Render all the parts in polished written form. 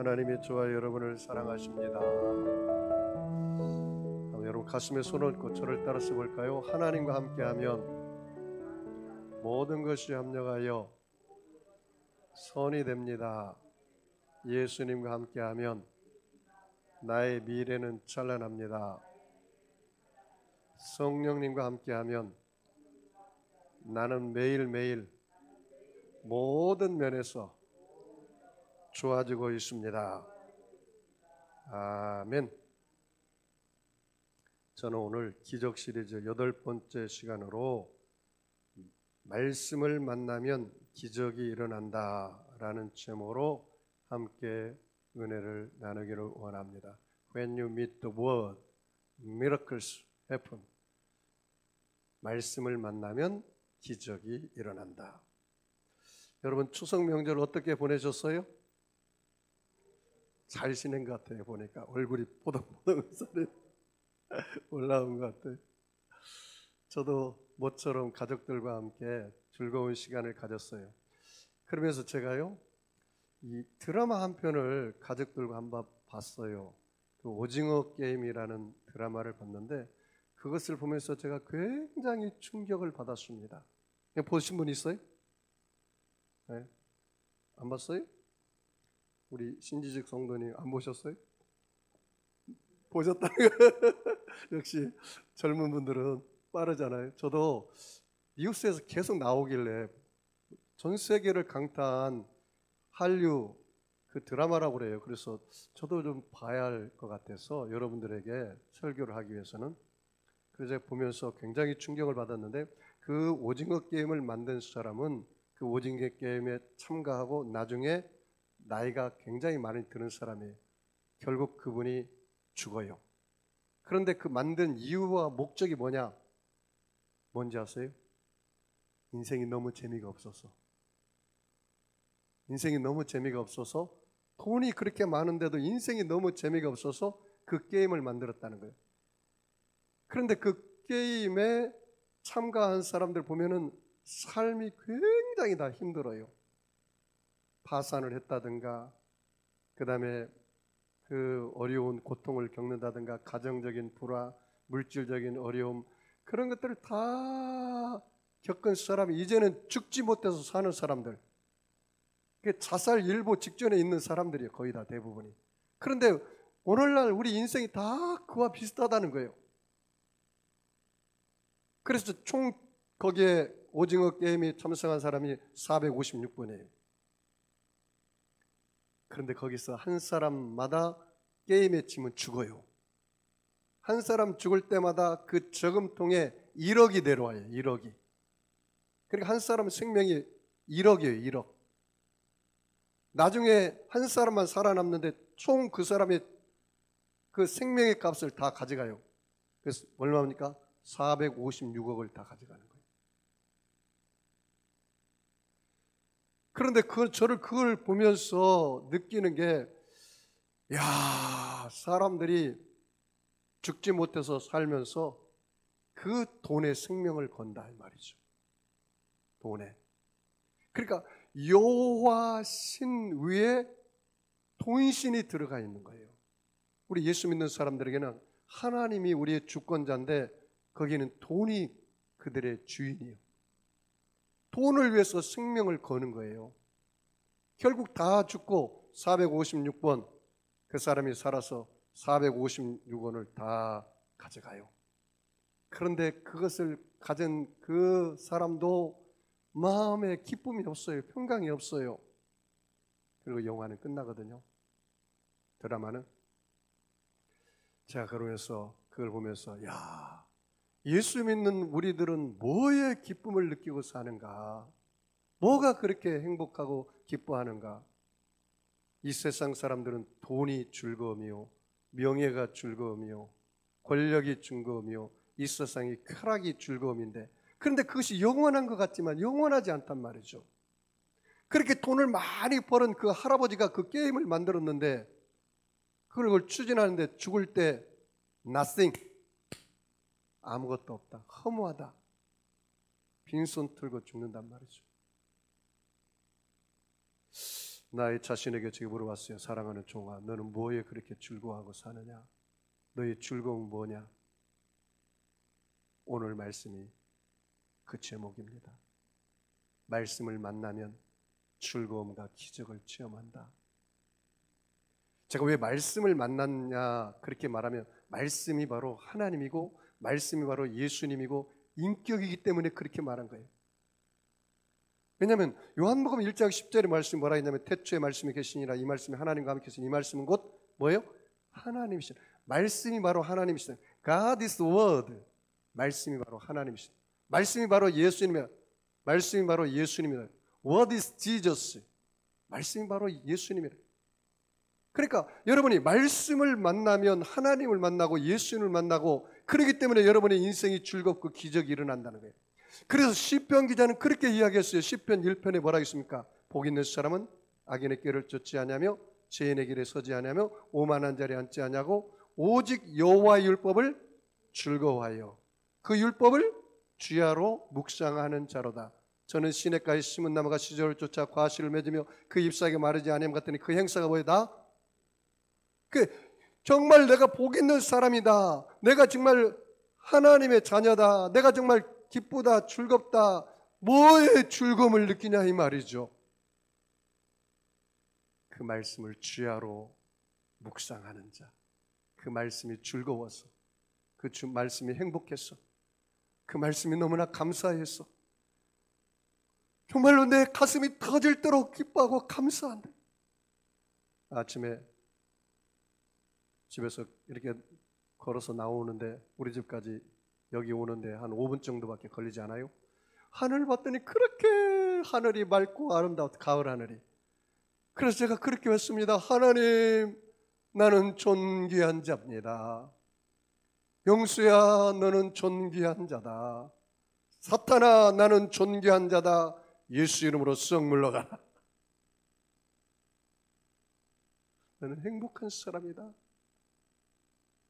하나님의 저와 여러분을 사랑하십니다. 여러분 가슴에 손을 얹고 저를 따라서 볼까요? 하나님과 함께하면 모든 것이 합력하여 선이 됩니다. 예수님과 함께하면 나의 미래는 찬란합니다. 성령님과 함께하면 나는 매일매일 모든 면에서 좋아지고 있습니다. 아멘. 저는 오늘 기적 시리즈 8번째 시간으로 말씀을 만나면 기적이 일어난다 라는 제목으로 함께 은혜를 나누기를 원합니다. When you meet the word, miracles happen. 말씀을 만나면 기적이 일어난다. 여러분 추석 명절 어떻게 보내셨어요? 잘 지낸 것 같아요. 보니까 얼굴이 포동포동 살이 올라온 것 같아요. 저도 모처럼 가족들과 함께 즐거운 시간을 가졌어요. 그러면서 제가요, 이 드라마 한 편을 가족들과 한번 봤어요. 그 오징어 게임이라는 드라마를 봤는데 그것을 보면서 제가 굉장히 충격을 받았습니다. 보신 분 있어요? 네? 안 봤어요? 우리 신지직 성도님 안 보셨어요? 보셨다는 거 역시 젊은 분들은 빠르잖아요. 저도 뉴스에서 계속 나오길래 전 세계를 강타한 한류 그 드라마라고 그래요. 그래서 저도 좀 봐야 할 것 같아서 여러분들에게 설교를 하기 위해서는 그래서 제가 보면서 굉장히 충격을 받았는데 그 오징어 게임을 만든 사람은 그 오징어 게임에 참가하고 나중에 나이가 굉장히 많이 드는 사람이에요. 결국 그분이 죽어요. 그런데 그 만든 이유와 목적이 뭐냐? 뭔지 아세요? 인생이 너무 재미가 없어서. 인생이 너무 재미가 없어서 돈이 그렇게 많은데도 인생이 너무 재미가 없어서 그 게임을 만들었다는 거예요. 그런데 그 게임에 참가한 사람들 보면은 삶이 굉장히 다 힘들어요. 파산을 했다든가 그 다음에 그 어려운 고통을 겪는다든가 가정적인 불화, 물질적인 어려움 그런 것들을 다 겪은 사람이 이제는 죽지 못해서 사는 사람들, 자살 일보 직전에 있는 사람들이에요. 거의 다 대부분이. 그런데 오늘날 우리 인생이 다 그와 비슷하다는 거예요. 그래서 총 거기에 오징어 게임에 참석한 사람이 456분이에요. 그런데 거기서 한 사람마다 게임에 치면 죽어요. 한 사람 죽을 때마다 그 저금통에 1억이 내려와요. 1억이. 그러니까 한 사람 생명이 1억이에요. 1억. 나중에 한 사람만 살아남는데 총 그 사람의 그 생명의 값을 다 가져가요. 그래서 얼마입니까? 456억을 다 가져가는 거예요. 그런데 저를 그걸 보면서 느끼는 게, 야, 사람들이 죽지 못해서 살면서 그 돈에 생명을 건다 이 말이죠. 돈에. 그러니까 여호와 신 위에 돈신이 들어가 있는 거예요. 우리 예수 믿는 사람들에게는 하나님이 우리의 주권자인데 거기는 돈이 그들의 주인이에요. 돈을 위해서 생명을 거는 거예요. 결국 다 죽고 456번 그 사람이 살아서 456원을 다 가져가요. 그런데 그것을 가진 그 사람도 마음에 기쁨이 없어요. 평강이 없어요. 그리고 영화는 끝나거든요. 드라마는. 제가 그러면서 그걸 보면서 야, 예수 믿는 우리들은 뭐에 기쁨을 느끼고 사는가? 뭐가 그렇게 행복하고 기뻐하는가? 이 세상 사람들은 돈이 즐거움이요, 명예가 즐거움이요, 권력이 즐거움이요, 이 세상이 쾌락이 즐거움인데, 그런데 그것이 영원한 것 같지만 영원하지 않단 말이죠. 그렇게 돈을 많이 벌은 그 할아버지가 그 게임을 만들었는데 그걸 추진하는데 죽을 때 nothing, 아무것도 없다, 허무하다, 빈손 들고 죽는단 말이죠. 나의 자신에게 제가 물어봤어요. 사랑하는 종아, 너는 뭐에 그렇게 즐거워하고 사느냐? 너의 즐거움은 뭐냐? 오늘 말씀이 그 제목입니다. 말씀을 만나면 즐거움과 기적을 체험한다. 제가 왜 말씀을 만났냐 그렇게 말하면 말씀이 바로 하나님이고 말씀이 바로 예수님이고 인격이기 때문에 그렇게 말한 거예요. 왜냐하면 요한복음 1장 10절의 말씀이 뭐라 했냐면 태초에 말씀이 계시니라. 이 말씀이 하나님과 함께 계시니 이 말씀은 곧 뭐예요? 하나님이시다. 말씀이 바로 하나님이시다. God is the word. 말씀이 바로 하나님이시다. 말씀이 바로 예수님이다. 말씀이 바로 예수님이다. What is Jesus? 말씀이 바로 예수님이다. 그러니까 여러분이 말씀을 만나면 하나님을 만나고 예수님을 만나고 그렇기 때문에 여러분의 인생이 즐겁고 기적이 일어난다는 거예요. 그래서 시편 기자는 그렇게 이야기했어요. 시편 1편에 뭐라 했습니까? 복 있는 사람은 악인의 길을 쫓지 아니하며 죄인의 길에 서지 아니하며 오만한 자리에 앉지 아니하고 오직 여호와의 율법을 즐거워하여 그 율법을 주야로 묵상하는 자로다. 저는 시냇가에 심은 나무가 시절을 쫓아 과실을 맺으며 그 잎사귀가 마르지 아니함 같더니 그 행사가 뭐다? 정말 내가 복 있는 사람이다. 내가 정말 하나님의 자녀다. 내가 정말 기쁘다, 즐겁다. 뭐에 즐거움을 느끼냐 이 말이죠. 그 말씀을 주야로 묵상하는 자. 그 말씀이 즐거워서, 그 말씀이 행복했어. 그 말씀이 너무나 감사해서 정말로 내 가슴이 터질도록 기뻐하고 감사한다. 아침에 집에서 이렇게 걸어서 나오는데 우리 집까지 여기 오는데 한 5분 정도밖에 걸리지 않아요? 하늘 봤더니 그렇게 하늘이 맑고 아름다웠다. 가을 하늘이. 그래서 제가 그렇게 했습니다. 하나님, 나는 존귀한 자입니다. 영수야, 너는 존귀한 자다. 사탄아, 나는 존귀한 자다. 예수 이름으로 썩 물러가라. 나는 행복한 사람이다.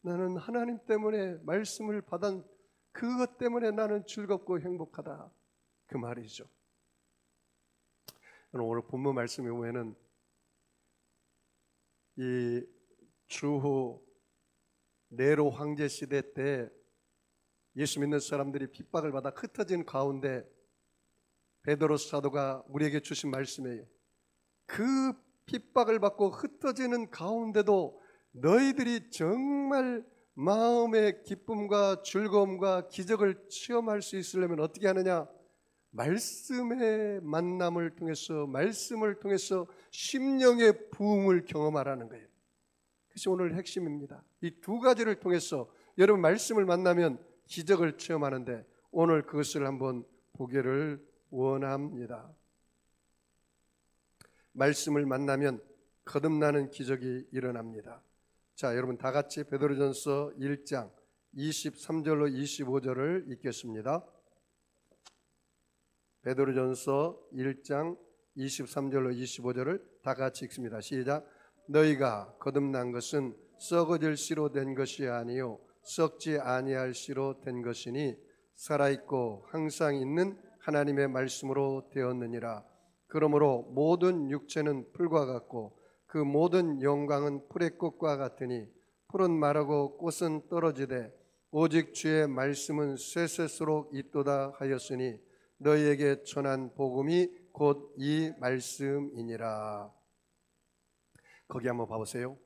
나는 하나님 때문에 말씀을 받은 그것 때문에 나는 즐겁고 행복하다. 그 말이죠. 오늘 본문 말씀에 보면은 이 주후 네로 황제 시대 때 예수 믿는 사람들이 핍박을 받아 흩어진 가운데 베드로 사도가 우리에게 주신 말씀이에요. 그 핍박을 받고 흩어지는 가운데도 너희들이 정말 마음의 기쁨과 즐거움과 기적을 체험할 수 있으려면 어떻게 하느냐? 말씀의 만남을 통해서, 말씀을 통해서 심령의 부흥을 경험하라는 거예요. 그것이 오늘 핵심입니다. 이 두 가지를 통해서 여러분 말씀을 만나면 기적을 체험하는데 오늘 그것을 한번 보기를 원합니다. 말씀을 만나면 거듭나는 기적이 일어납니다. 자, 여러분 다 같이 베드로전서 1장 23절로 25절을 읽겠습니다. 베드로전서 1장 23절로 25절을 다 같이 읽습니다. 시작. 너희가 거듭난 것은 썩어질 씨로 된 것이 아니요 썩지 아니할 씨로 된 것이니 살아있고 항상 있는 하나님의 말씀으로 되었느니라. 그러므로 모든 육체는 풀과 같고 그 모든 영광은 풀의 꽃과 같으니 풀은 마르고 꽃은 떨어지되 오직 주의 말씀은 쇠쇠수록 있도다 하였으니 너희에게 전한 복음이 곧 이 말씀이니라. 거기 한번 봐보세요.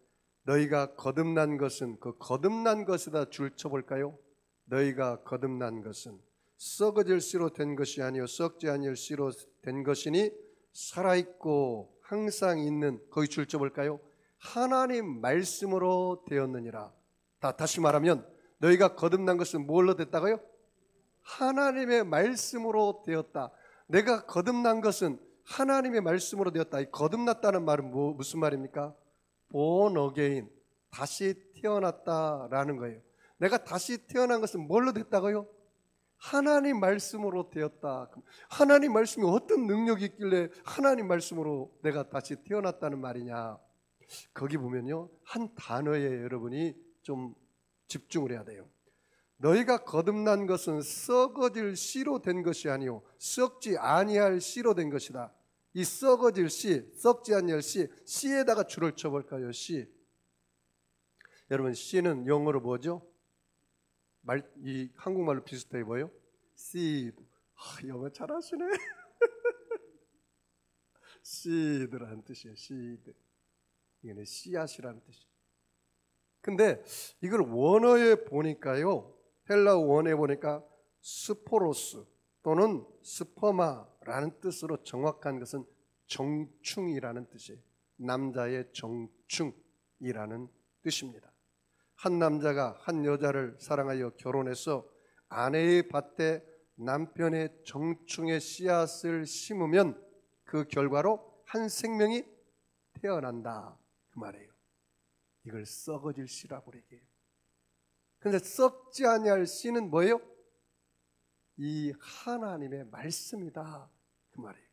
너희가 거듭난 것은 그 거듭난 것에다 줄 쳐볼까요? 너희가 거듭난 것은 썩어질 씨로 된 것이 아니요 썩지 아니할 씨로 된 것이니 살아있고 항상 있는 거기 줄 쳐볼까요? 하나님 말씀으로 되었느니라. 다시 말하면 너희가 거듭난 것은 뭘로 됐다고요? 하나님의 말씀으로 되었다. 내가 거듭난 것은 하나님의 말씀으로 되었다. 이 거듭났다는 말은 무슨 말입니까? born again, 다시 태어났다라는 거예요. 내가 다시 태어난 것은 뭘로 됐다고요? 하나님 말씀으로 되었다. 하나님 말씀이 어떤 능력이 있길래 하나님 말씀으로 내가 다시 태어났다는 말이냐? 거기 보면요, 한 단어에 여러분이 좀 집중을 해야 돼요. 너희가 거듭난 것은 썩어질 씨로 된 것이 아니요 썩지 아니할 씨로 된 것이다. 이 썩어질 씨, 썩지 않을 씨, 씨에다가 줄을 쳐볼까요? 씨. 여러분, 씨는 영어로 뭐죠? 이 한국말로 비슷해 보여요? seed. 영어 잘하시네. seed라는 뜻이에요. seed. 이게 씨앗이라는 뜻이에요. 근데 이걸 원어에 보니까요, 헬라어 원어에 보니까 스포로스 또는 스퍼마라는 뜻으로 정확한 것은 정충이라는 뜻이에요. 남자의 정충이라는 뜻입니다. 한 남자가 한 여자를 사랑하여 결혼해서 아내의 밭에 남편의 정충의 씨앗을 심으면 그 결과로 한 생명이 태어난다, 그 말이에요. 이걸 썩어질 씨라고 얘기해요. 그런데 썩지 아니할 씨는 뭐예요? 이 하나님의 말씀이다, 그 말이에요.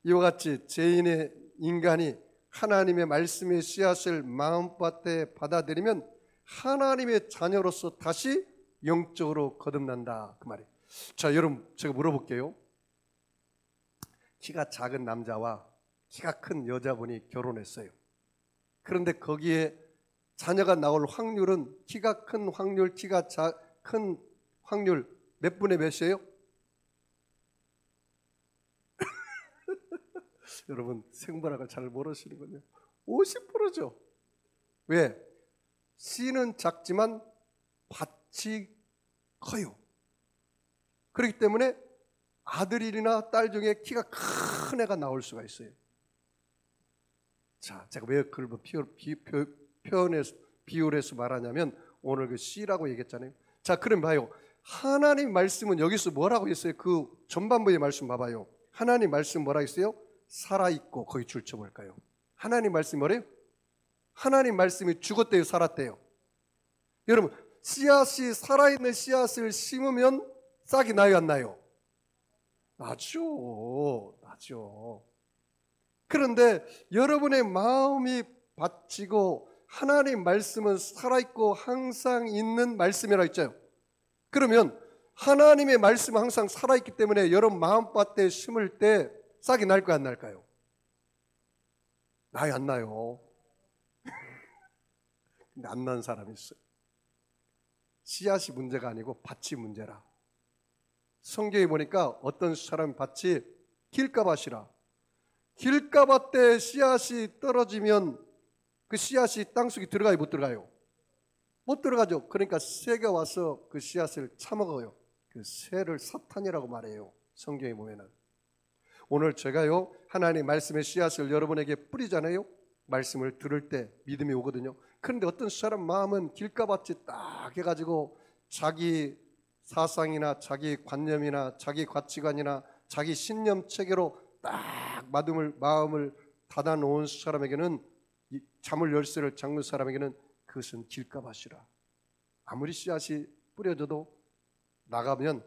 이와 같이 죄인의 인간이 하나님의 말씀의 씨앗을 마음밭에 받아들이면 하나님의 자녀로서 다시 영적으로 거듭난다, 그 말이에요. 자, 여러분, 제가 물어볼게요. 키가 작은 남자와 키가 큰 여자분이 결혼했어요. 그런데 거기에 자녀가 나올 확률은 키가 큰 확률, 키가 큰 확률 몇 분의 몇이에요? 여러분, 생물학을 잘 모르시는군요. 50%죠. 왜? 씨는 작지만 밭이 커요. 그렇기 때문에 아들이나 딸 중에 키가 큰 애가 나올 수가 있어요. 자, 제가 왜 그걸 비율해서 말하냐면 오늘 그 씨라고 얘기했잖아요. 자, 그럼 봐요. 하나님 말씀은 여기서 뭐라고 했어요? 그 전반부의 말씀 봐봐요. 하나님 말씀 뭐라고 했어요? 살아있고, 거기 줄 쳐볼까요? 하나님 말씀이 뭐래요? 하나님 말씀이 죽었대요, 살았대요? 여러분, 씨앗이, 살아있는 씨앗을 심으면 싹이 나요, 안 나요? 나죠. 그런데 여러분의 마음이 바치고 하나님 말씀은 살아있고 항상 있는 말씀이라고 했죠. 그러면 하나님의 말씀은 항상 살아있기 때문에 여러분 마음밭에 심을 때 싹이 날까요, 안 날까요? 나요, 안 나요? 근데 안 난 사람이 있어요. 씨앗이 문제가 아니고 밭이 문제라. 성경에 보니까 어떤 사람 밭이 길가밭이라. 길가밭에 씨앗이 떨어지면 그 씨앗이 땅속에 들어가요, 못 들어가요? 못 들어가죠. 그러니까 새가 와서 그 씨앗을 차먹어요. 그 새를 사탄이라고 말해요, 성경에 보면은. 오늘 제가요, 하나님 말씀의 씨앗을 여러분에게 뿌리잖아요. 말씀을 들을 때 믿음이 오거든요. 그런데 어떤 사람 마음은 길가밭이 딱 해가지고 자기 사상이나 자기 관념이나 자기 가치관이나 자기 신념 체계로 딱 마음을 닫아놓은 사람에게는, 자물 열쇠를 잠근 사람에게는 그것은 길가밭이라. 아무리 씨앗이 뿌려져도 나가면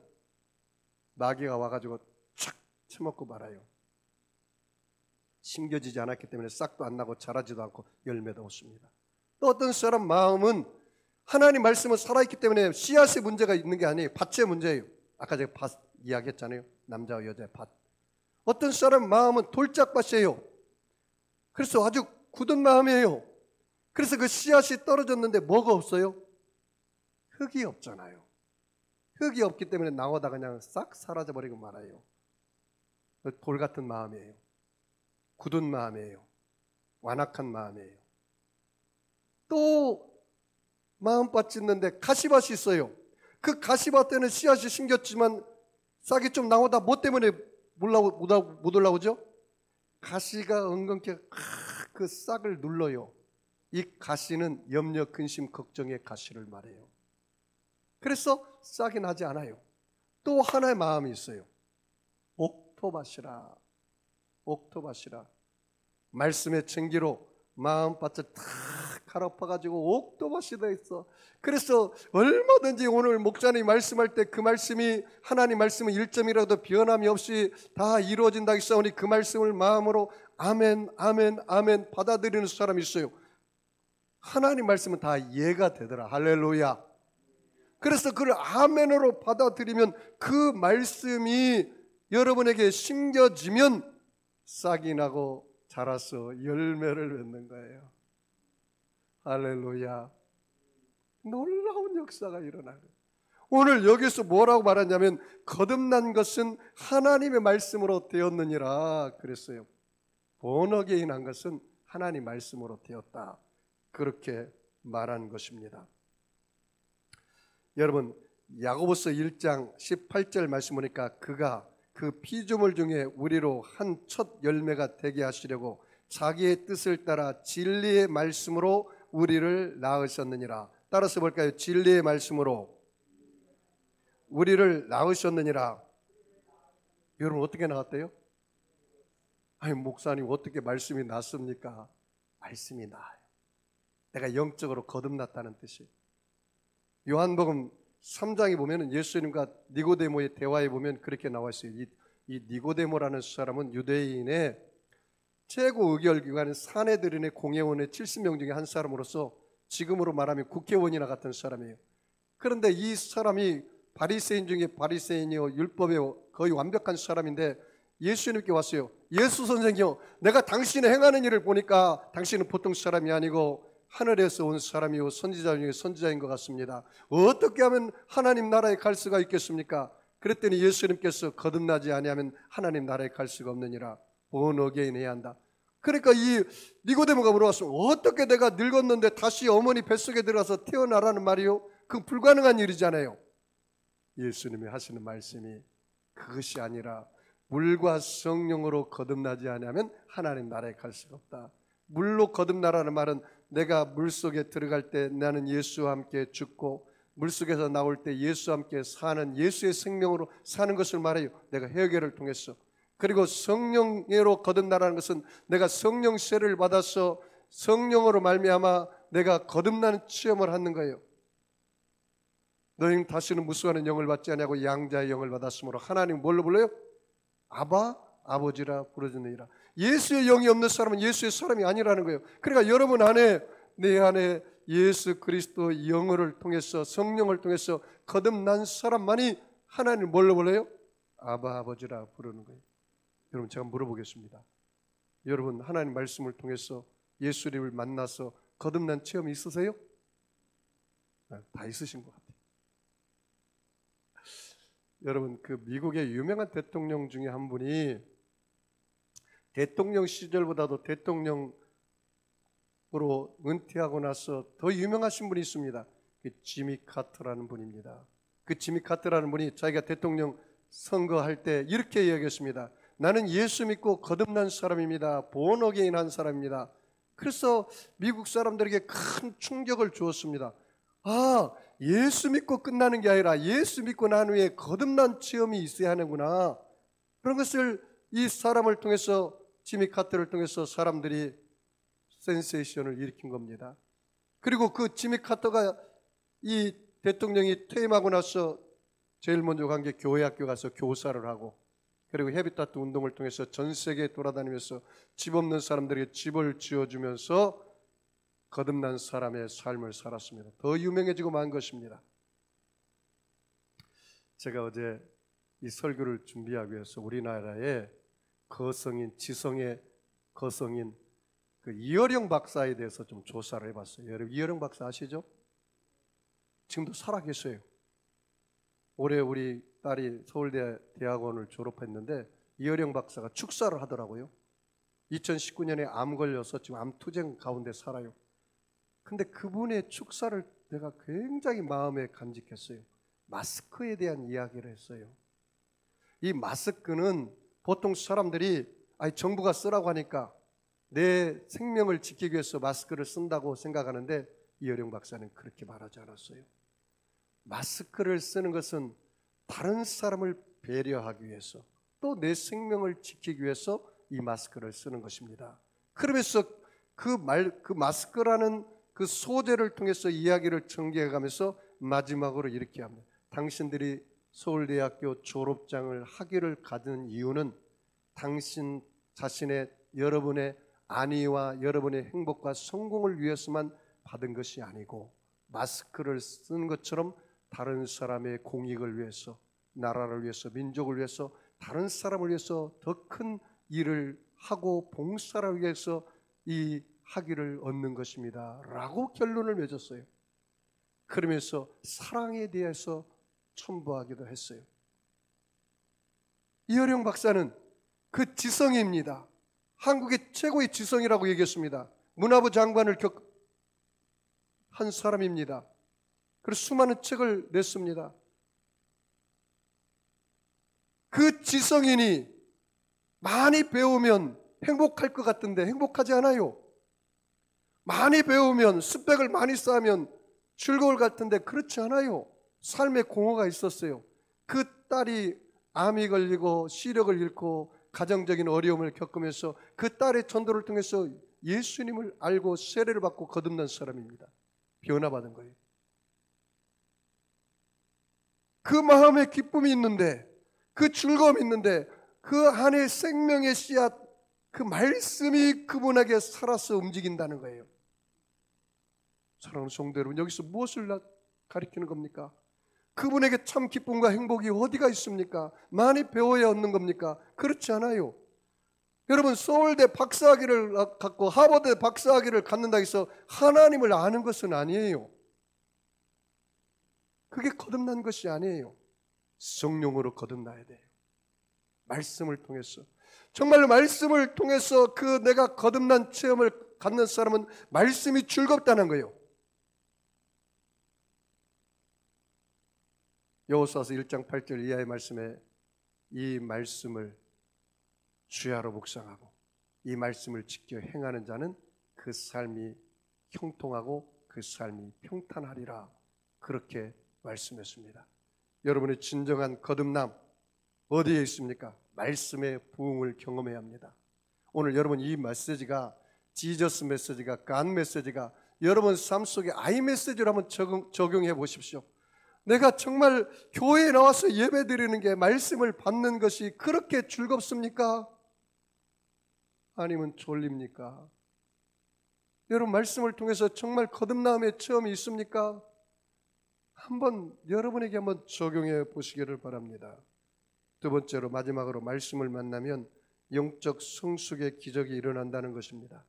나귀가 와가지고 착 쳐먹고 말아요. 심겨지지 않았기 때문에 싹도 안 나고 자라지도 않고 열매도 없습니다. 또 어떤 사람 마음은 하나님 말씀은 살아있기 때문에 씨앗의 문제가 있는 게 아니에요. 밭의 문제예요. 아까 제가 밭 이야기했잖아요. 남자와 여자의 밭. 어떤 사람 마음은 돌짝밭이에요. 그래서 아주 굳은 마음이에요. 그래서 그 씨앗이 떨어졌는데 뭐가 없어요? 흙이 없잖아요. 흙이 없기 때문에 나오다 그냥 싹 사라져버리고 말아요. 돌 같은 마음이에요. 굳은 마음이에요. 완악한 마음이에요. 또 마음밭이 있는데 가시밭이 있어요. 그 가시밭에는 씨앗이 심겼지만 싹이 좀 나오다 뭐 때문에 못 올라오죠? 가시가 은근히 그 싹을 눌러요. 이 가시는 염려, 근심, 걱정의 가시를 말해요. 그래서 싹이 나지 않아요. 또 하나의 마음이 있어요. 옥토밭이라. 말씀의 증기로 마음밭을 탁 갈아엎어가지고 옥토밭이 돼 있어. 그래서 얼마든지 오늘 목사님이 말씀할 때 그 말씀이, 하나님 말씀은 1점이라도 변함이 없이 다 이루어진다 했사오니 그 말씀을 마음으로 아멘 아멘 아멘 받아들이는 사람이 있어요. 하나님 말씀은 다 이해가 되더라. 할렐루야. 그래서 그걸 아멘으로 받아들이면 그 말씀이 여러분에게 심겨지면 싹이 나고 자라서 열매를 맺는 거예요. 할렐루야. 놀라운 역사가 일어나요. 오늘 여기서 뭐라고 말하냐면 거듭난 것은 하나님의 말씀으로 되었느니라 그랬어요. 본어게인한 것은 하나님 말씀으로 되었다, 그렇게 말한 것입니다. 여러분, 야고보서 1장 18절 말씀 보니까 그가 그 피조물 중에 우리로 한 첫 열매가 되게 하시려고 자기의 뜻을 따라 진리의 말씀으로 우리를 낳으셨느니라. 따라서 볼까요? 진리의 말씀으로 우리를 낳으셨느니라. 여러분, 어떻게 낳았대요? 아니, 목사님 어떻게 말씀이 낳습니까? 말씀이 낳아요. 내가 영적으로 거듭났다는 뜻이에요. 요한복음 3장에 보면 예수님과 니고데모의 대화에 보면 그렇게 나와 있어요. 이 니고데모라는 사람은 유대인의 최고 의결기관 산헤드린의 공회원의 70명 중에 한 사람으로서 지금으로 말하면 국회의원이나 같은 사람이에요. 그런데 이 사람이 바리새인 중에 바리새인이요, 율법에 거의 완벽한 사람인데 예수님께 왔어요. 예수 선생님요, 내가 당신의 행하는 일을 보니까 당신은 보통 사람이 아니고 하늘에서 온 사람이요 선지자 중에 선지자인 것 같습니다. 어떻게 하면 하나님 나라에 갈 수가 있겠습니까? 그랬더니 예수님께서 거듭나지 아니하면 하나님 나라에 갈 수가 없느니라. born again 해야 한다. 그러니까 이 니고데모가 물어봤어요. 어떻게 내가 늙었는데 다시 어머니 뱃속에 들어가서 태어나라는 말이요? 그건 불가능한 일이잖아요. 예수님이 하시는 말씀이 그것이 아니라 물과 성령으로 거듭나지 아니하면 하나님 나라에 갈 수가 없다. 물로 거듭나라는 말은 내가 물속에 들어갈 때 나는 예수와 함께 죽고 물속에서 나올 때 예수와 함께 사는 예수의 생명으로 사는 것을 말해요. 내가 회개를 통해서. 그리고 성령으로 거듭나라는 것은 내가 성령 세를 받아서 성령으로 말미암아 내가 거듭나는 체험을 하는 거예요. 너희는 다시는 무수하는 영을 받지 아니하고 양자의 영을 받았으므로 하나님 뭘로 불러요? 아바, 아버지라 부르짖느니라. 예수의 영이 없는 사람은 예수의 사람이 아니라는 거예요. 그러니까 여러분 안에, 내 안에 예수 그리스도 영을 통해서 성령을 통해서 거듭난 사람만이 하나님 뭘로 불러요? 아바, 아버지라 부르는 거예요. 여러분, 제가 물어보겠습니다. 여러분, 하나님 말씀을 통해서 예수님을 만나서 거듭난 체험이 있으세요? 다 있으신 것 같아요. 여러분, 그 미국의 유명한 대통령 중에 한 분이 대통령 시절보다도 대통령으로 은퇴하고 나서 더 유명하신 분이 있습니다. 그 지미 카터라는 분입니다. 그 지미 카터라는 분이 자기가 대통령 선거할 때 이렇게 이야기했습니다. 나는 예수 믿고 거듭난 사람입니다. born again 한 사람입니다. 그래서 미국 사람들에게 큰 충격을 주었습니다. 아, 예수 믿고 끝나는 게 아니라 예수 믿고 난 후에 거듭난 체험이 있어야 하는구나. 그런 것을 이 사람을 통해서, 지미 카터를 통해서 사람들이 센세이션을 일으킨 겁니다. 그리고 그 지미 카터가 이 대통령이 퇴임하고 나서 제일 먼저 간 게 교회 학교 가서 교사를 하고, 그리고 헤비타트 운동을 통해서 전 세계에 돌아다니면서 집 없는 사람들에게 집을 지어주면서 거듭난 사람의 삶을 살았습니다. 더 유명해지고 만 것입니다. 제가 어제 이 설교를 준비하기 위해서 우리나라의 거성인, 지성의 거성인 그 이어령 박사에 대해서 좀 조사를 해봤어요. 여러분, 이어령 박사 아시죠? 지금도 살아계셔요. 올해 우리 딸이 서울대 대학원을 졸업했는데 이어령 박사가 축사를 하더라고요. 2019년에 암 걸려서 지금 암 투쟁 가운데 살아요. 근데 그분의 축사를 내가 굉장히 마음에 간직했어요. 마스크에 대한 이야기를 했어요. 이 마스크는 보통 사람들이 정부가 쓰라고 하니까 내 생명을 지키기 위해서 마스크를 쓴다고 생각하는데 이어령 박사는 그렇게 말하지 않았어요. 마스크를 쓰는 것은 다른 사람을 배려하기 위해서, 또 내 생명을 지키기 위해서 이 마스크를 쓰는 것입니다. 그러면서 그 마스크라는 그 소재를 통해서 이야기를 전개해가면서 마지막으로 이렇게 합니다. 당신들이 서울대학교 졸업장을 학위를 가진 이유는 당신 자신의, 여러분의 안위와 여러분의 행복과 성공을 위해서만 받은 것이 아니고 마스크를 쓰는 것처럼 다른 사람의 공익을 위해서, 나라를 위해서, 민족을 위해서, 다른 사람을 위해서 더 큰 일을 하고 봉사를 위해서 이 학위를 얻는 것입니다 라고 결론을 맺었어요. 그러면서 사랑에 대해서 첨부하기도 했어요. 이어령 박사는 그 지성입니다. 한국의 최고의 지성이라고 얘기했습니다. 문화부 장관을 한 사람입니다. 그래서 수많은 책을 냈습니다. 그 지성인이 많이 배우면 행복할 것 같은데 행복하지 않아요. 많이 배우면 스펙을 많이 쌓으면 즐거울 것 같은데 그렇지 않아요. 삶의 공허가 있었어요. 그 딸이 암이 걸리고 시력을 잃고 가정적인 어려움을 겪으면서 그 딸의 전도를 통해서 예수님을 알고 세례를 받고 거듭난 사람입니다. 변화받은 거예요. 그 마음에 기쁨이 있는데, 그 즐거움이 있는데, 그 안에 생명의 씨앗, 그 말씀이 그분에게 살아서 움직인다는 거예요. 사랑하는 성도 여러분, 여기서 무엇을 가리키는 겁니까? 그분에게 참 기쁨과 행복이 어디가 있습니까? 많이 배워야 얻는 겁니까? 그렇지 않아요. 여러분, 서울대 박사학위를 갖고 하버드 박사학위를 갖는다 해서 하나님을 아는 것은 아니에요. 그게 거듭난 것이 아니에요. 성령으로 거듭나야 돼요. 말씀을 통해서. 정말로 말씀을 통해서 그 내가 거듭난 체험을 갖는 사람은 말씀이 즐겁다는 거예요. 여호수아서 1장 8절 이하의 말씀에 이 말씀을 주야로 묵상하고 이 말씀을 지켜 행하는 자는 그 삶이 형통하고 그 삶이 평탄하리라, 그렇게 말씀했습니다. 여러분의 진정한 거듭남 어디에 있습니까? 말씀의 부흥을 경험해야 합니다. 오늘 여러분 이 메시지가 지저스 메시지가 간 메시지가 여러분 삶 속에 아이 메시지로 한번 적용해 보십시오. 내가 정말 교회에 나와서 예배 드리는 게, 말씀을 받는 것이 그렇게 즐겁습니까? 아니면 졸립니까? 여러분 말씀을 통해서 정말 거듭남의 체험이 있습니까? 한번 여러분에게 한번 적용해 보시기를 바랍니다. 두 번째로, 마지막으로 말씀을 만나면 영적 성숙의 기적이 일어난다는 것입니다.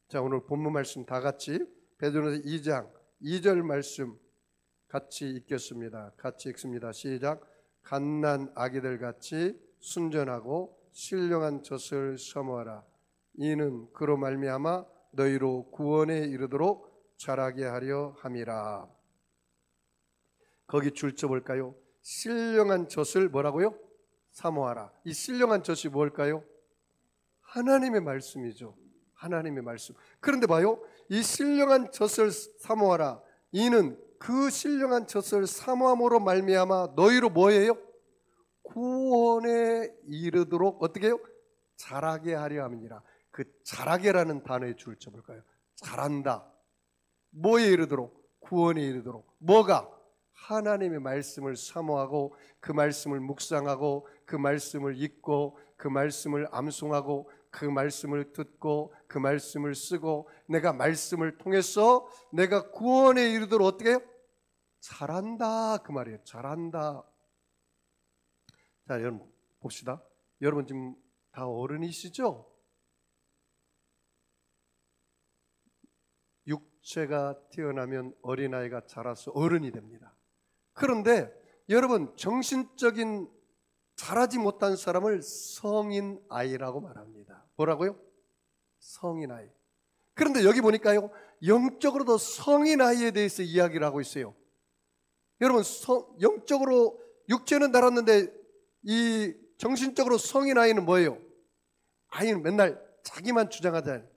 자, 오늘 본문 말씀 다 같이 베드로전서 2장 2절 말씀 같이 읽겠습니다. 같이 읽습니다. 시작. 갓난 아기들 같이 순전하고 신령한 젖을 사모하라. 이는 그로 말미암아 너희로 구원에 이르도록 자라게 하려 함이라. 거기 줄 쳐볼까요? 신령한 젖을 뭐라고요? 사모하라. 이 신령한 젖이 뭘까요? 하나님의 말씀이죠. 하나님의 말씀. 그런데 봐요, 이 신령한 젖을 사모하라. 이는 그 신령한 젖을 사모함으로 말미암아 너희로 뭐예요? 구원에 이르도록 어떻게 해요? 자라게 하려 함이니라. 그 자라게라는 단어에 줄 쳐볼까요? 자란다. 뭐에 이르도록? 구원에 이르도록. 뭐가? 하나님의 말씀을 사모하고 그 말씀을 묵상하고 그 말씀을 읽고 그 말씀을 암송하고 그 말씀을 듣고 그 말씀을 쓰고 내가 말씀을 통해서 내가 구원에 이르도록 어떻게 해요? 자란다, 그 말이에요. 자란다. 자, 여러분 봅시다. 여러분 지금 다 어른이시죠? 육체가 태어나면 어린아이가 자라서 어른이 됩니다. 그런데 여러분, 정신적인 자라지 못한 사람을 성인 아이라고 말합니다. 뭐라고요? 성인 아이. 그런데 여기 보니까요, 영적으로도 성인 아이에 대해서 이야기를 하고 있어요. 여러분, 영적으로 육체는 자랐는데 이 정신적으로 성인 아이는 뭐예요? 아이는 맨날 자기만 주장하잖아요.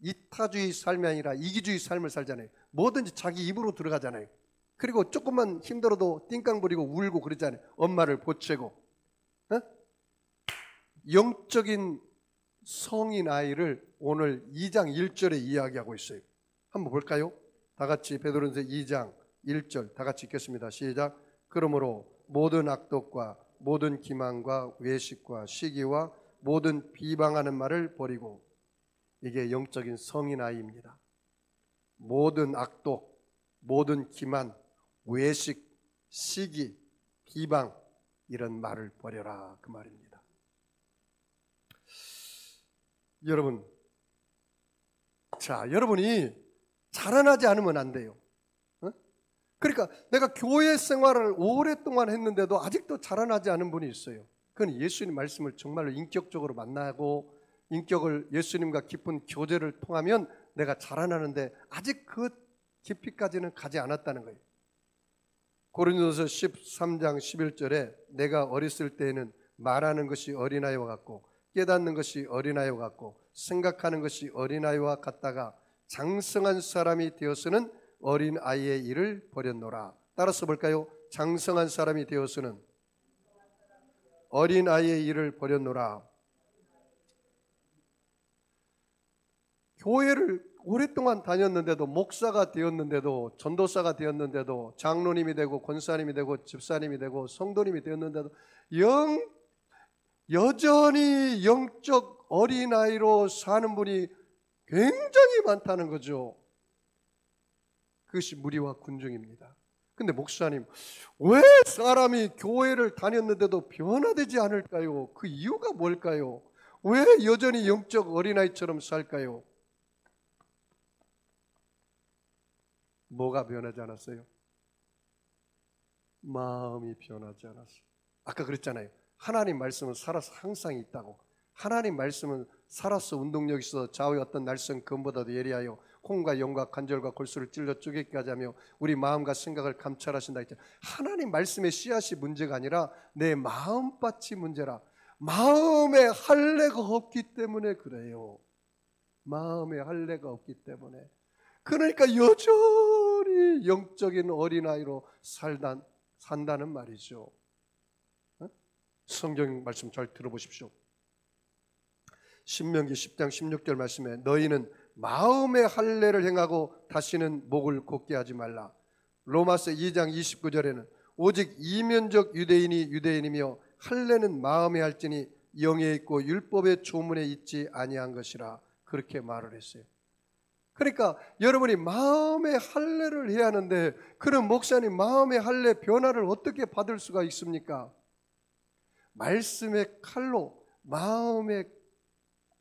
이타주의 삶이 아니라 이기주의 삶을 살잖아요. 뭐든지 자기 입으로 들어가잖아요. 그리고 조금만 힘들어도 띵깡 부리고 울고 그러잖아요. 엄마를 보채고. 어? 영적인 성인 아이를 오늘 2장 1절에 이야기하고 있어요. 한번 볼까요? 다 같이 베드로전서 2장 1절 다 같이 읽겠습니다. 시작. 그러므로 모든 악독과 모든 기만과 외식과 시기와 모든 비방하는 말을 버리고, 이게 영적인 성인 아이입니다. 모든 악독, 모든 기만, 외식, 시기, 비방, 이런 말을 버려라, 그 말입니다. 여러분, 자, 여러분이 자라나지 않으면 안 돼요. 어? 그러니까 내가 교회 생활을 오랫동안 했는데도 아직도 자라나지 않은 분이 있어요. 그건 예수님 말씀을 정말로 인격적으로 만나고 인격을 예수님과 깊은 교제를 통하면 내가 자라나는데 아직 그 깊이까지는 가지 않았다는 거예요. 고린도서 13장 11절에 내가 어렸을 때에는 말하는 것이 어린아이와 같고 깨닫는 것이 어린아이와 같고 생각하는 것이 어린아이와 같다가 장성한 사람이 되어서는 어린아이의 일을 버렸노라. 따라서 볼까요? 장성한 사람이 되어서는 어린아이의 일을 버렸노라. 교회를 오랫동안 다녔는데도, 목사가 되었는데도, 전도사가 되었는데도, 장로님이 되고 권사님이 되고 집사님이 되고 성도님이 되었는데도 여전히 영적 어린아이로 사는 분이 굉장히 많다는 거죠. 그것이 무리와 군중입니다. 근데 목사님, 왜 사람이 교회를 다녔는데도 변화되지 않을까요? 그 이유가 뭘까요? 왜 여전히 영적 어린아이처럼 살까요? 뭐가 변하지 않았어요? 마음이 변하지 않았어요. 아까 그랬잖아요. 하나님 말씀은 살아서 항상 있다고. 하나님 말씀은 살아서 운동력 있어 좌우의 어떤 날선 검보다도 예리하여 콩과 영과 관절과 골수를 찔러 쪼개기까지 하며 우리 마음과 생각을 감찰하신다 했잖아요. 하나님 말씀의 씨앗이 문제가 아니라 내 마음밭이 문제라. 마음에 할례가 없기 때문에 그래요. 마음에 할례가 없기 때문에. 그러니까 여전히 영적인 어린아이로 산다는 말이죠. 성경 말씀 잘 들어보십시오. 신명기 10장 16절 말씀에 너희는 마음의 할례를 행하고 다시는 목을 곧게 하지 말라. 로마서 2장 29절에는 오직 이면적 유대인이 유대인이며 할례는 마음에 할지니 영에 있고 율법의 조문에 있지 아니한 것이라. 그렇게 말을 했어요. 그러니까 여러분이 마음의 할례를 해야 하는데, 그런 목사님 마음의 할례 변화를 어떻게 받을 수가 있습니까? 말씀의 칼로 마음에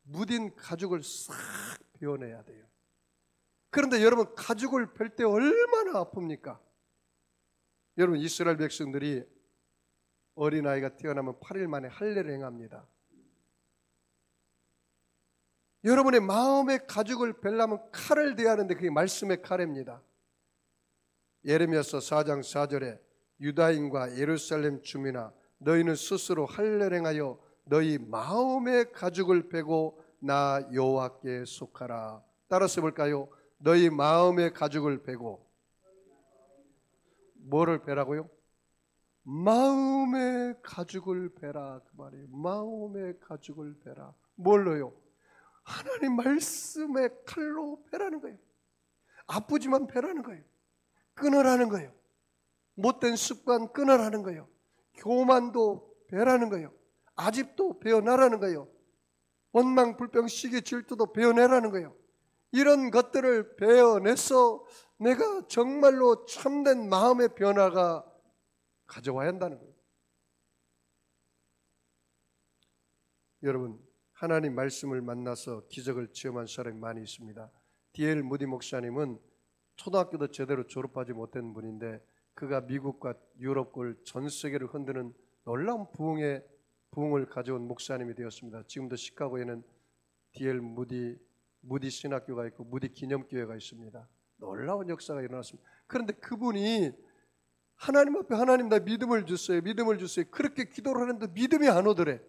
묻은 가죽을 싹 베어내야 돼요. 그런데 여러분, 가죽을 뺄 때 얼마나 아픕니까? 여러분, 이스라엘 백성들이 어린아이가 태어나면 8일 만에 할례를 행합니다. 여러분의 마음의 가죽을 뺄려면 칼을 대야 하는데 그게 말씀의 칼입니다. 예레미야서 4장 4절에 유다인과 예루살렘 주민아 너희는 스스로 할례를 행하여 너희 마음의 가죽을 빼고 나 여호와께 속하라. 따라서 볼까요? 너희 마음의 가죽을 빼고 뭐를 빼라고요? 마음의 가죽을 빼라 그 말이에요. 마음의 가죽을 빼라. 뭘로요? 하나님 말씀의 칼로 빼라는 거예요. 아프지만 빼라는 거예요. 끊으라는 거예요. 못된 습관 끊으라는 거예요. 교만도 빼라는 거예요. 아집도 베어내라는 거예요. 원망, 불평, 시기, 질투도 베어내라는 거예요. 이런 것들을 베어내서 내가 정말로 참된 마음의 변화가 가져와야 한다는 거예요. 여러분, 하나님 말씀을 만나서 기적을 체험한 사람이 많이 있습니다. D.L. 무디 목사님은 초등학교도 제대로 졸업하지 못한 분인데 그가 미국과 유럽을 전 세계를 흔드는 놀라운 부흥을 가져온 목사님이 되었습니다. 지금도 시카고에는 D.L. 무디 신학교가 있고 무디 기념교회가 있습니다. 놀라운 역사가 일어났습니다. 그런데 그분이 하나님 앞에 하나님 나 믿음을 주세요. 믿음을 주세요. 그렇게 기도를 하는데 믿음이 안 오더래.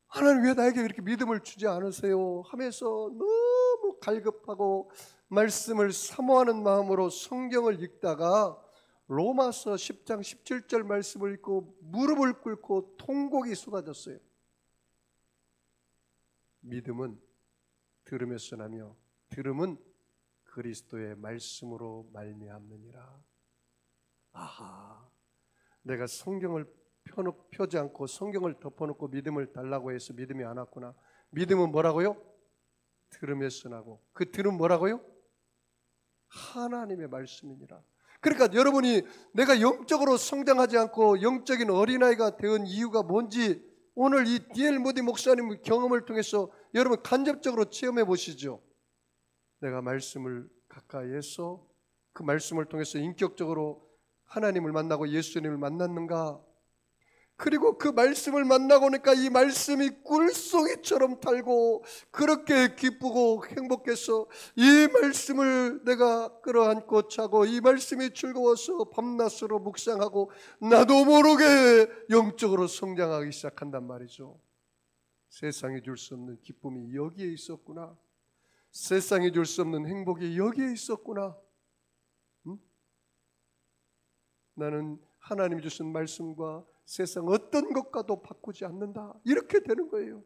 하나님 왜 나에게 이렇게 믿음을 주지 않으세요? 하면서 너무 갈급하고 말씀을 사모하는 마음으로 성경을 읽다가 로마서 10장 17절 말씀을 읽고 무릎을 꿇고 통곡이 쏟아졌어요. 믿음은 들음에서 나며 들음은 그리스도의 말씀으로 말미암느니라. 아하, 내가 성경을 펴지 않고 성경을 덮어놓고 믿음을 달라고 해서 믿음이 안 왔구나. 믿음은 뭐라고요? 들음에서 나고, 그 들음 뭐라고요? 하나님의 말씀이니라. 그러니까 여러분이 내가 영적으로 성장하지 않고 영적인 어린아이가 된 이유가 뭔지 오늘 이 D.L. 모디 목사님 경험을 통해서 여러분 간접적으로 체험해 보시죠. 내가 말씀을 가까이에서 그 말씀을 통해서 인격적으로 하나님을 만나고 예수님을 만났는가? 그리고 그 말씀을 만나고 나니까 이 말씀이 꿀송이처럼 달고 그렇게 기쁘고 행복해서 이 말씀을 내가 끌어안고 차고 이 말씀이 즐거워서 밤낮으로 묵상하고 나도 모르게 영적으로 성장하기 시작한단 말이죠. 세상이 줄 수 없는 기쁨이 여기에 있었구나. 세상이 줄 수 없는 행복이 여기에 있었구나. 응? 나는 하나님이 주신 말씀과 세상 어떤 것과도 바꾸지 않는다. 이렇게 되는 거예요.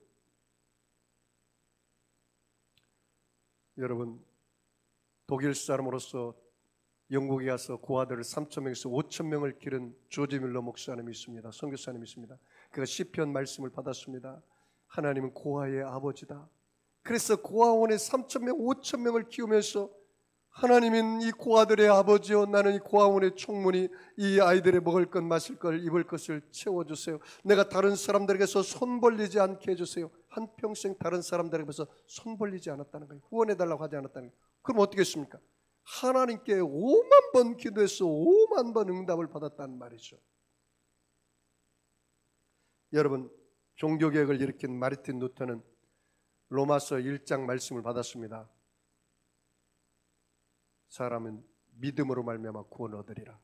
여러분, 독일 사람으로서 영국에 가서 고아들을 3,000명에서 5,000명을 기른 조지 밀러 목사님이 있습니다. 선교사님이 있습니다. 그가 시편 말씀을 받았습니다. 하나님은 고아의 아버지다. 그래서 고아원에 3,000명, 5,000명을 키우면서 하나님은 이 고아들의 아버지요, 나는 이 고아원의 총무니 이 아이들의 먹을 것, 마실 것, 입을 것을 채워주세요. 내가 다른 사람들에게서 손 벌리지 않게 해주세요. 한평생 다른 사람들에게서 손 벌리지 않았다는 거예요. 후원해달라고 하지 않았다는 거예요. 그럼 어떻게 했습니까? 하나님께 5만 번 기도해서 5만 번 응답을 받았다는 말이죠. 여러분, 종교개혁을 일으킨 마르틴 루터는 로마서 1장 말씀을 받았습니다. 사람은 믿음으로 말미암아 구원 얻으리라.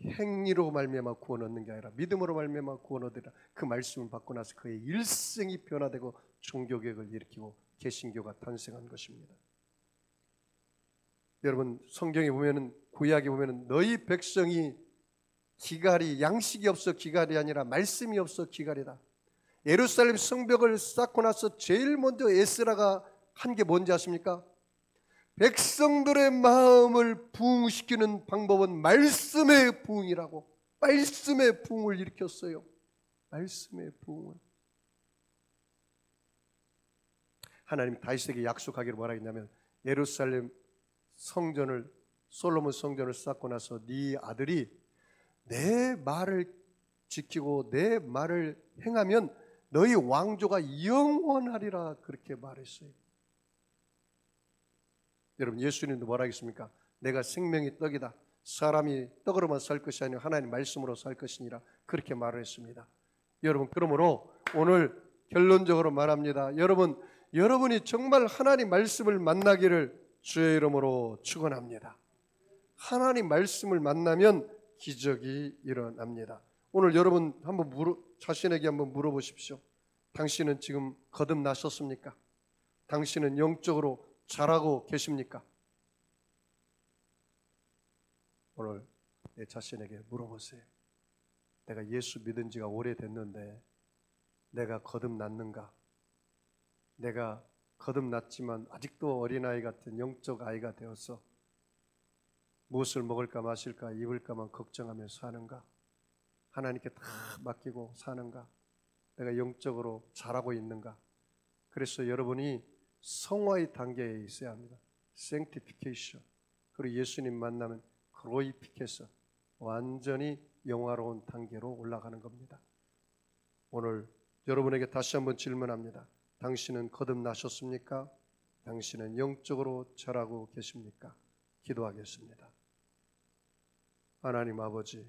행위로 말미암아 구원 얻는 게 아니라 믿음으로 말미암아 구원 얻으리라. 그 말씀을 받고 나서 그의 일생이 변화되고 종교개혁을 일으키고 개신교가 탄생한 것입니다. 여러분, 성경에 보면은, 구약에 보면은 너희 백성이 기갈이, 양식이 없어 기갈이 아니라 말씀이 없어 기갈이다. 예루살렘 성벽을 쌓고 나서 제일 먼저 에스라가 한 게 뭔지 아십니까? 백성들의 마음을 부흥시키는 방법은 말씀의 부흥이라고. 말씀의 부흥을 일으켰어요. 말씀의 부흥을. 하나님이 다윗에게 약속하기를 뭐라했냐면, 예루살렘 성전을, 솔로몬 성전을 쌓고 나서 네 아들이 내 말을 지키고 내 말을 행하면 너희 왕조가 영원하리라, 그렇게 말했어요. 여러분, 예수님도 뭐라 하겠습니까? 내가 생명의 떡이다. 사람이 떡으로만 살 것이 아니라 하나님 말씀으로 살 것이니라, 그렇게 말을 했습니다. 여러분, 그러므로 오늘 결론적으로 말합니다. 여러분이 정말 하나님 말씀을 만나기를 주의 이름으로 축원합니다. 하나님 말씀을 만나면 기적이 일어납니다. 오늘 여러분 한번 자신에게 한번 물어보십시오. 당신은 지금 거듭나셨습니까? 당신은 영적으로 잘하고 계십니까? 오늘 내 자신에게 물어보세요. 내가 예수 믿은 지가 오래됐는데 내가 거듭났는가? 내가 거듭났지만 아직도 어린아이 같은 영적 아이가 되어서 무엇을 먹을까 마실까 입을까만 걱정하며 사는가? 하나님께 다 맡기고 사는가? 내가 영적으로 잘하고 있는가? 그래서 여러분이 성화의 단계에 있어야 합니다. sanctification. 그리고 예수님 만나면 glorification. 완전히 영화로운 단계로 올라가는 겁니다. 오늘 여러분에게 다시 한번 질문합니다. 당신은 거듭나셨습니까? 당신은 영적으로 자라고 계십니까? 기도하겠습니다. 하나님 아버지,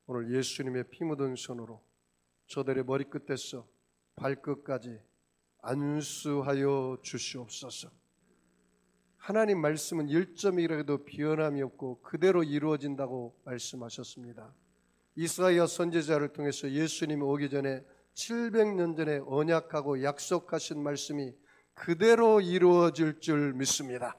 오늘 예수님의 피 묻은 손으로 저들의 머리끝에서 발끝까지 안수하여 주시옵소서. 하나님 말씀은 1점이라도 변함이 없고 그대로 이루어진다고 말씀하셨습니다. 이사야 선지자를 통해서 예수님이 오기 전에 700년 전에 언약하고 약속하신 말씀이 그대로 이루어질 줄 믿습니다.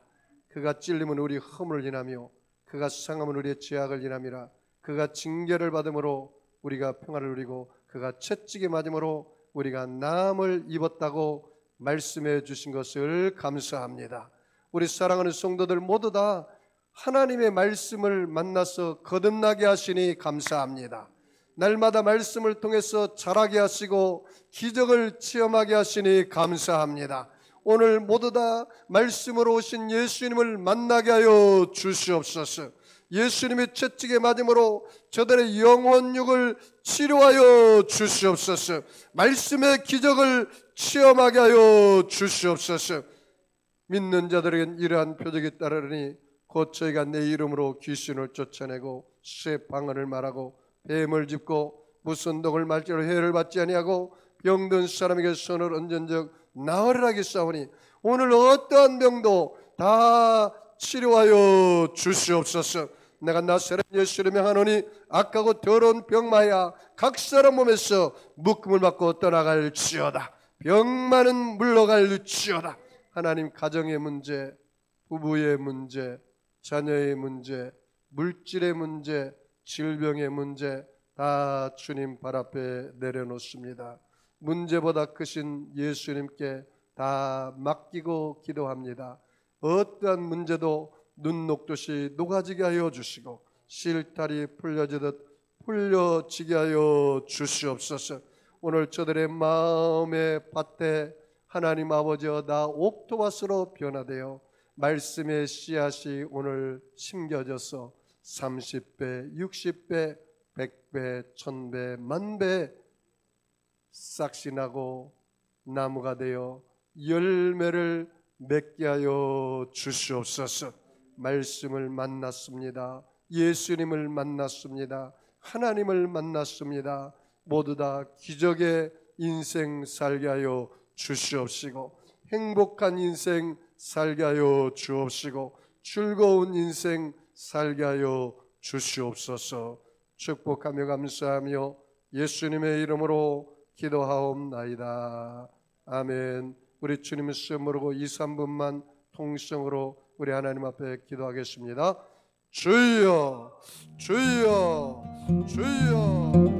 그가 찔림은 우리 허물을 인하며 그가 상함은 우리의 죄악을 인함이라. 그가 징계를 받음으로 우리가 평안을 누리고 그가 채찍에 맞음으로 우리가 나음을 입었다고 말씀해 주신 것을 감사합니다. 우리 사랑하는 성도들 모두 다 하나님의 말씀을 만나서 거듭나게 하시니 감사합니다. 날마다 말씀을 통해서 자라게 하시고 기적을 체험하게 하시니 감사합니다. 오늘 모두 다 말씀으로 오신 예수님을 만나게 하여 주시옵소서. 예수님이 채찍에 맞음으로 저들의 영혼육을 치료하여 주시옵소서. 말씀의 기적을 체험하게 하여 주시옵소서. 믿는 자들에겐 이러한 표적이 따르니 곧 저희가 내 이름으로 귀신을 쫓아내고 새 방언을 말하고 뱀을 짚고 무슨 독을 말지로 해를 받지 아니하고 병든 사람에게 손을 얹은 적 나으리라 하겠사오니 오늘 어떠한 병도 다 치료하여 주시옵소서. 내가 나사렛 예수를 명하노니 악하고 더러운 병마야 각 사람 몸에서 묶음을 받고 떠나갈지어다. 병만은 물러갈지어다. 하나님, 가정의 문제, 부부의 문제, 자녀의 문제, 물질의 문제, 질병의 문제 다 주님 발 앞에 내려놓습니다. 문제보다 크신 예수님께 다 맡기고 기도합니다. 어떠한 문제도 눈 녹듯이 녹아지게 하여 주시고 실타리 풀려지듯 풀려지게 하여 주시옵소서. 오늘 저들의 마음의 밭에 하나님 아버지여 나 옥토밭으로 변화되어 말씀의 씨앗이 오늘 심겨져서 30배, 60배, 100배, 1000배, 만배 싹이 나고 나무가 되어 열매를 맺게 하여 주시옵소서. 말씀을 만났습니다. 예수님을 만났습니다. 하나님을 만났습니다. 모두 다 기적의 인생 살게 하여 주시옵시고 행복한 인생 살게 하여 주옵시고 즐거운 인생 살게 하여 주시옵소서. 축복하며 감사하며 예수님의 이름으로 기도하옵나이다. 아멘. 우리 주님의 수염 모르고 2, 3분만 통성으로 우리 하나님 앞에 기도하겠습니다. 주여, 주여, 주여.